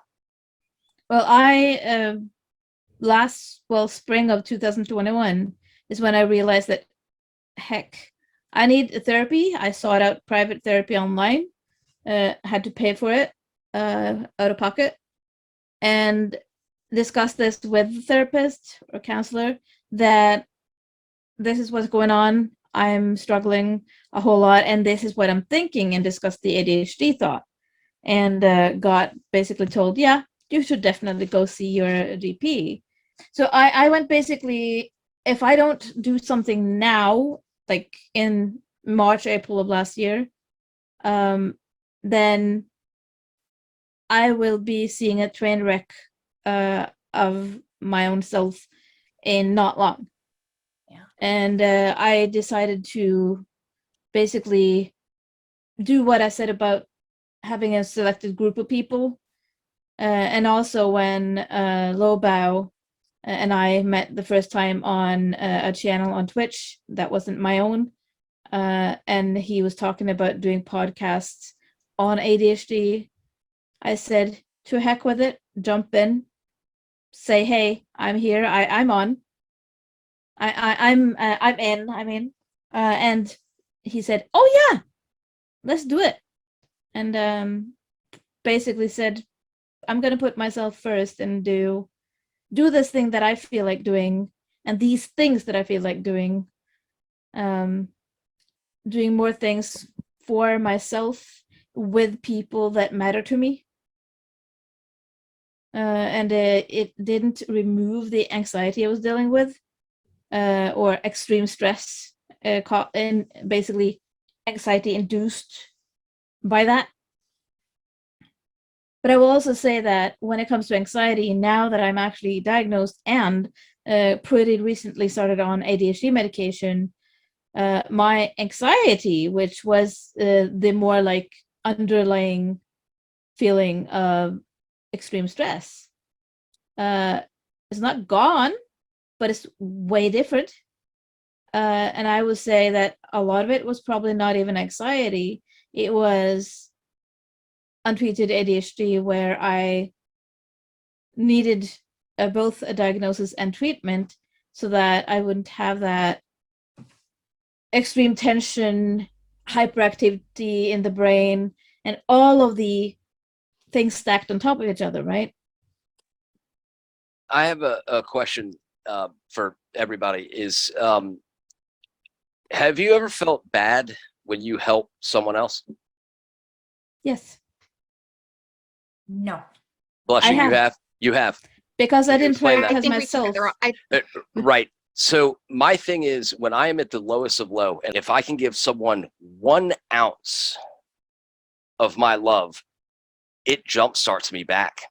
Well, spring of 2021 is when I realized that, heck, I need therapy. I sought out private therapy online, had to pay for it out of pocket, and discussed this with the therapist or counselor, that this is what's going on. I'm struggling a whole lot, and this is what I'm thinking, and discussed the ADHD thought, and got basically told, yeah, you should definitely go see your GP. So I went, basically, if I don't do something now, like in March, April of last year, then I will be seeing a train wreck of my own self in not long. Yeah. And I decided to basically do what I said about having a selected group of people. And also when Lobow and I met the first time on a channel on Twitch that wasn't my own, and he was talking about doing podcasts on ADHD, I said, to heck with it, jump in, say, hey, I'm here, I'm on, I'm in, I mean, and he said, oh yeah, let's do it, and basically said, I'm gonna put myself first and do this thing that I feel like doing, and these things that I feel like doing, doing more things for myself with people that matter to me. And it didn't remove the anxiety I was dealing with, or extreme stress, and basically anxiety induced by that. But I will also say that when it comes to anxiety, now that I'm actually diagnosed and pretty recently started on ADHD medication, my anxiety, which was the more like underlying feeling of extreme stress, is not gone, but it's way different. And I would say that a lot of it was probably not even anxiety. It was untreated ADHD, where I needed both a diagnosis and treatment so that I wouldn't have that extreme tension, hyperactivity in the brain, and all of the things stacked on top of each other, right? I have a question for everybody. Is have you ever felt bad when you help someone else? Yes. No. Blushing, I have. you have. Because Can I you didn't explain that? I prioritize think we took it myself. the wrong. Right. So my thing is, when I am at the lowest of low, and if I can give someone 1 ounce of my love, it jumpstarts me back.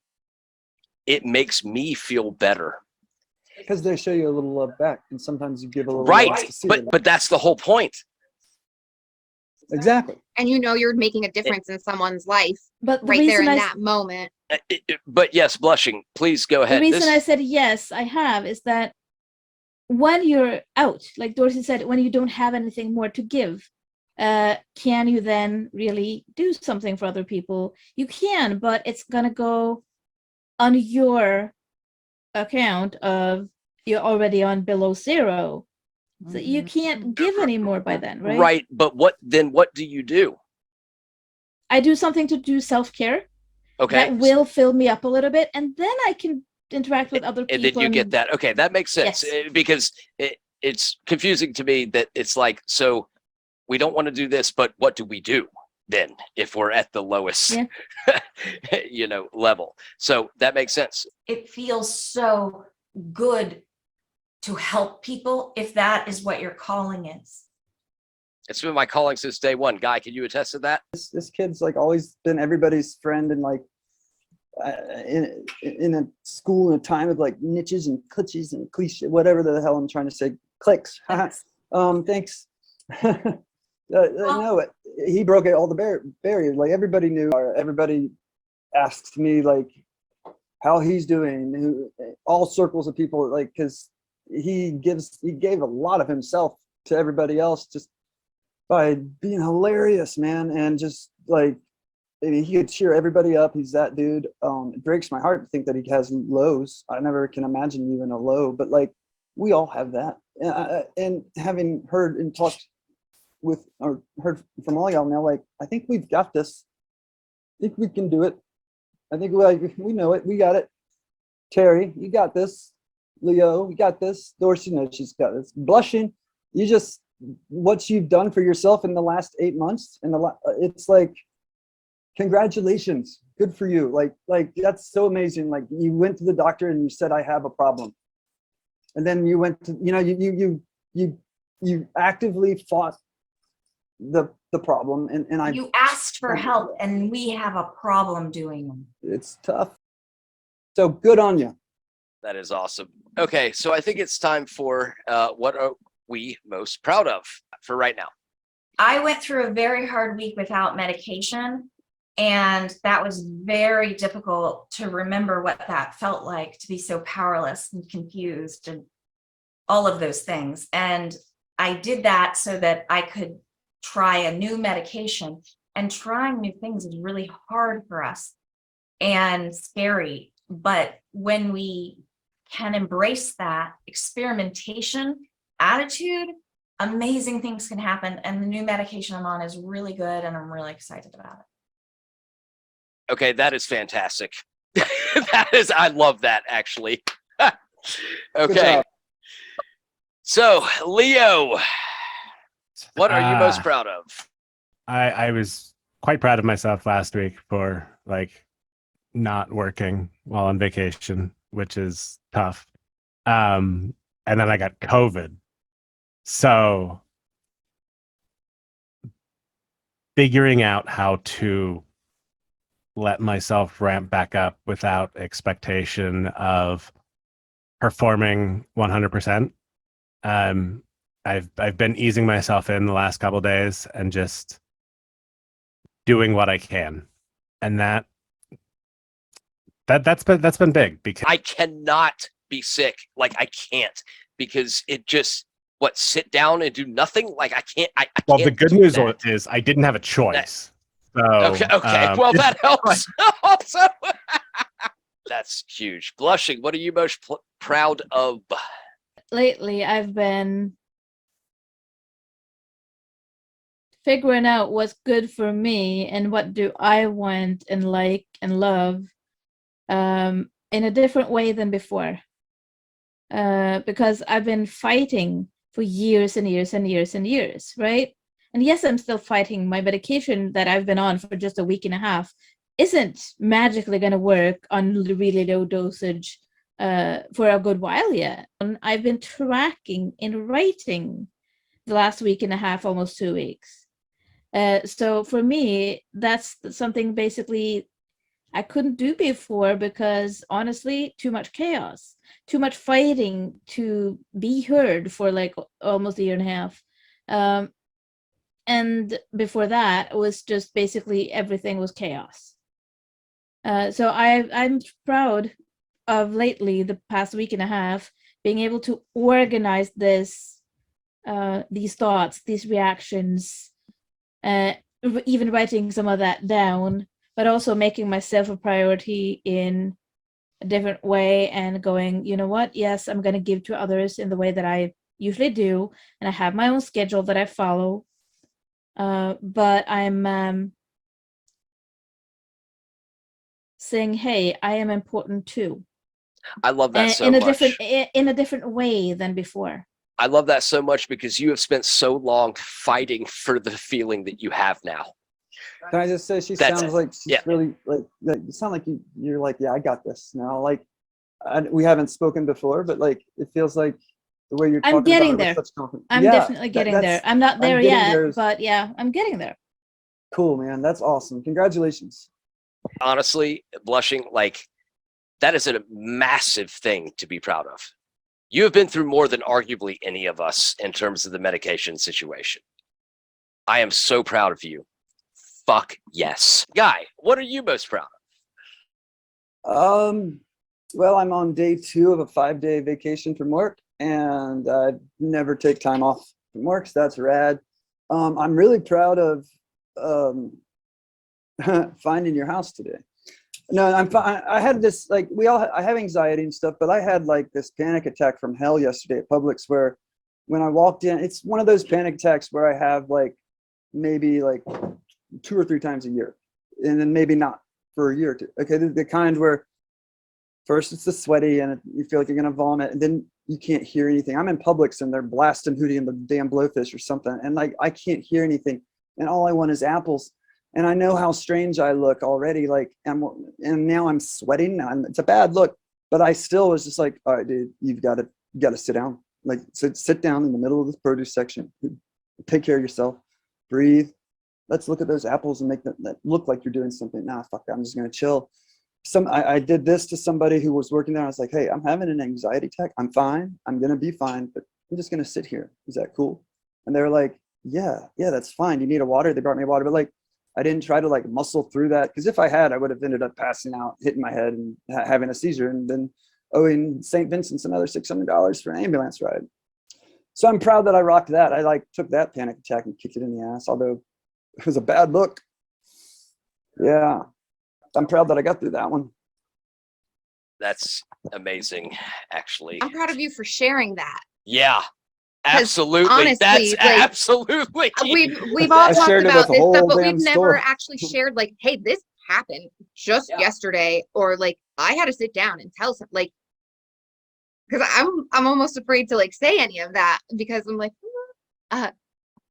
It makes me feel better. Because they show you a little love back, and sometimes you give a little Right. love to see it. But that's the whole point. Exactly. And you know you're making a difference in someone's life But the right there reason in I that moment. But yes, blushing, please go ahead. The reason I said yes, I have, is that when you're out, like Dorsey said, when you don't have anything more to give, can you then really do something for other people? You can, but it's gonna go on your account of you're already on below zero. So you can't give anymore by then, right? Right, but what do you do? I do something to do self-care. Okay. That will fill me up a little bit, and then I can interact with other people. And then you get that. Okay, that makes sense. Yes. Because it's confusing to me that it's like, so we don't want to do this, but what do we do then if we're at the lowest, level? So that makes sense. It feels so good to help people if that is what your calling is. It's been my calling since day one. Guy, can you attest to that? This kid's like always been everybody's friend, and like in a school in a time of like niches and clutches and cliche, whatever the hell I'm trying to say, clicks. Thanks. No, he broke all the barriers. Like everybody knew. Everybody asks me like how he's doing. All circles of people, like, because he gave a lot of himself to everybody else just by being hilarious, man, and just like he could cheer everybody up. He's that dude. It breaks my heart to think that he has lows. I never can imagine even a low, but like we all have that. And having heard and talked with or heard from all y'all now, like I think we've got this. I think we can do it. I think we know it. We got it. Terry, you got this. Leo, you got this. Dorsey, no, she's got this. Blushing, you just what you've done for yourself in the last 8 months, and it's like, congratulations, good for you. Like that's so amazing. Like you went to the doctor and you said, I have a problem, and then you went to, you actively fought the problem, and you asked for help, and we have a problem doing them. It's tough. So good on you. That is awesome. Okay, so I think it's time for what are we most proud of for right now? I went through a very hard week without medication, and that was very difficult to remember what that felt like, to be so powerless and confused and all of those things. And I did that so that I could try a new medication, and trying new things is really hard for us and scary. But when we can embrace that experimentation attitude, amazing things can happen. And the new medication I'm on is really good, and I'm really excited about it. Okay, that is fantastic. I love that, actually. Okay. So, Leo, what are you most proud of? I was quite proud of myself last week for like not working while on vacation, which is tough. And then I got COVID. So figuring out how to let myself ramp back up without expectation of performing 100%. I've been easing myself in the last couple of days and just doing what I can. And that's been big, because I cannot be sick. Like I can't, because it just sit down and do nothing. Like I can't. Well, can't the good news is I didn't have a choice. So, okay. Well, that helps. Also, that's huge. Blushing, what are you most proud of? Lately, I've been figuring out what's good for me and what do I want and like and love in a different way than before. Because I've been fighting for years and years and years and years, right? And yes, I'm still fighting. My medication that I've been on for just a week and a half isn't magically going to work on really low dosage for a good while yet. And I've been tracking and writing the last week and a half, almost 2 weeks. So for me, that's something basically I couldn't do before because honestly, too much chaos, too much fighting to be heard for like almost a year and a half. And before that, it was just basically everything was chaos. So I'm proud of lately, the past week and a half, being able to organize this, these thoughts, these reactions, even writing some of that down, but also making myself a priority in a different way and going, you know what? Yes, I'm going to give to others in the way that I usually do. And I have my own schedule that I follow. But I'm saying, hey, I am important too. I love that so in a much. in a different way than before. I love that so much because you have spent so long fighting for the feeling that you have now. Can I just say she That's sounds it. like she's Yeah. really like you sound like you're like, yeah, I got this now. Like we haven't spoken before, but like it feels like the way you're talking I'm getting about it there. with such confidence. I'm Yeah, definitely getting there. I'm not there getting yet, there. but yeah, I'm getting there. Cool, man. That's awesome. Congratulations. Honestly, blushing, like that is a massive thing to be proud of. You have been through more than arguably any of us in terms of the medication situation. I am so proud of you. Fuck yes. Guy, what are you most proud of? Well, I'm on day 2 of a 5-day vacation from work, and I never take time off from work, so that's rad. I'm really proud of finding your house today. No, I'm fine. I had this, like, I have anxiety and stuff, but I had like this panic attack from hell yesterday at Publix where when I walked in, it's one of those panic attacks where I have like maybe like 2 or 3 times a year, and then maybe not for a year or two. Okay, the kind where first it's the sweaty and you feel like you're gonna vomit, and then you can't hear anything. I'm in Publix and they're blasting Hootie and the damn Blowfish or something, and like I can't hear anything, and all I want is apples. And I know how strange I look already, like, and now I'm sweating. It's a bad look, but I still was just like, all right, dude, you got to sit down. Like, sit down in the middle of the produce section. Take care of yourself. Breathe. Let's look at those apples and make that look like you're doing something. Nah, fuck, I'm just gonna chill. I did this to somebody who was working there. I was like, hey, I'm having an anxiety attack. I'm fine. I'm gonna be fine, but I'm just gonna sit here. Is that cool? And they were like, yeah, that's fine. You need a water? They brought me water, but like, I didn't try to like muscle through that, because if I had, I would have ended up passing out, hitting my head, and having a seizure, and then owing St. Vincent's another $600 for an ambulance ride. So I'm proud that I rocked that. I like took that panic attack and kicked it in the ass, although it was a bad look. Yeah, I'm proud that I got through that one. That's amazing, actually. I'm proud of you for sharing that. Yeah, absolutely. Honestly, That's like, absolutely. We've all I talked shared it about with the this whole stuff, but damn we've never store. actually shared like, hey, this happened just Yeah. yesterday, or like I had to sit down and tell some, like, because I'm almost afraid to like say any of that, because I'm like,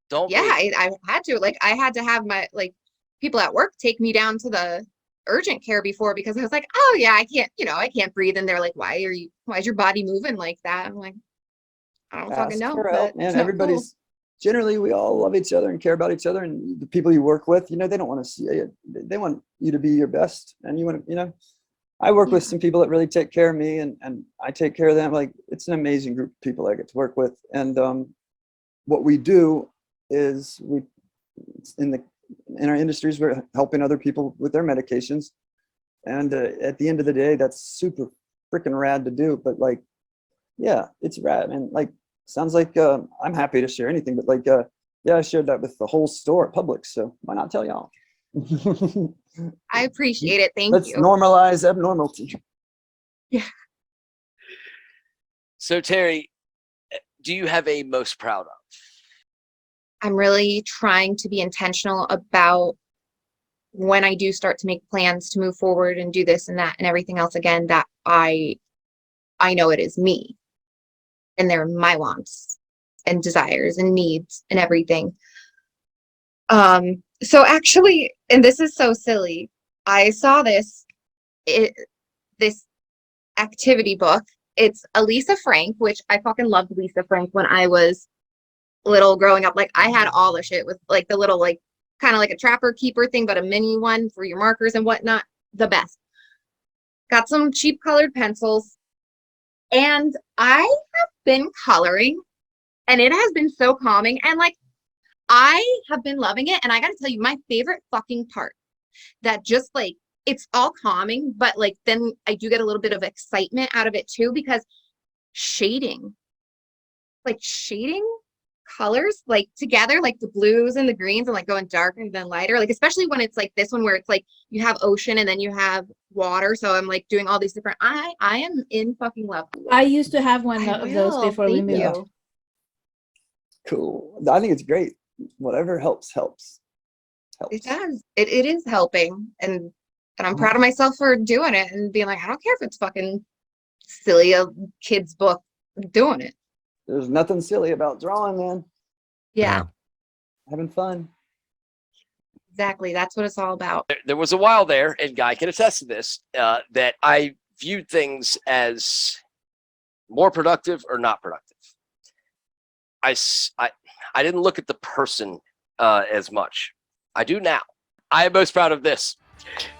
Don't yeah, be. I had to, like, I had to have my like people at work take me down to the urgent care before, because I was like, oh yeah, I can't breathe, and they're like, why is your body moving like that? I'm like, I don't fucking Ask know, for but help, man. it's not Everybody's cool. generally, we all love each other and care about each other, and the people you work with, they don't want to see you. They want you to be your best, and you want to, I work with Yeah. some people that really take care of me, and I take care of them. Like, it's an amazing group of people I get to work with. And what we do is in our industries, we're helping other people with their medications. And at the end of the day, that's super freaking rad to do. But like, yeah, it's rad. And like, sounds like I'm happy to share anything, but like, yeah, I shared that with the whole store at Publix. So why not tell y'all? I appreciate it. Thank Let's you. normalize abnormality. Yeah. So, Terri, do you have a most proud of? I'm really trying to be intentional about when I do start to make plans to move forward and do this and that and everything else again, that I know it is me, and they're my wants and desires and needs and everything. So actually, and this is so silly, I saw this activity book. It's a Lisa Frank, which I fucking loved Lisa Frank when I was little growing up. Like I had all the shit with like the little like kind of like a trapper keeper thing, but a mini one for your markers and whatnot. The best. Got some cheap colored pencils, and I have been coloring, and it has been so calming, and like I have been loving it. And I gotta tell you, my favorite fucking part that just like it's all calming, but like then I do get a little bit of excitement out of it too, because shading colors like together, like the blues and the greens, and like going darker and then lighter, like especially when it's like this one where it's like you have ocean and then you have water. So I'm like doing all these different, I am in fucking love. I used to have one of those before we moved. Cool. I think it's great. Whatever helps. It does. It is helping, and I'm proud of myself for doing it and being like, I don't care if it's fucking silly, a kid's book, I'm doing it. There's nothing silly about drawing, man. Yeah. Having fun. Exactly. That's what it's all about. There was a while there, and Guy can attest to this, that I viewed things as more productive or not productive. I didn't look at the person as much. I do now. I am most proud of this,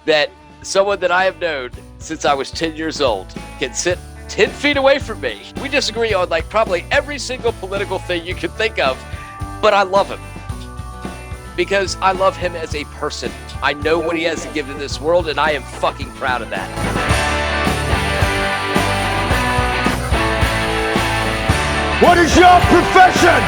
that someone that I have known since I was 10 years old can sit 10 feet away from me. We disagree on like probably every single political thing you can think of, but I love him because I love him as a person. I know what he has to give to this world, and I am fucking proud of that. What is your profession?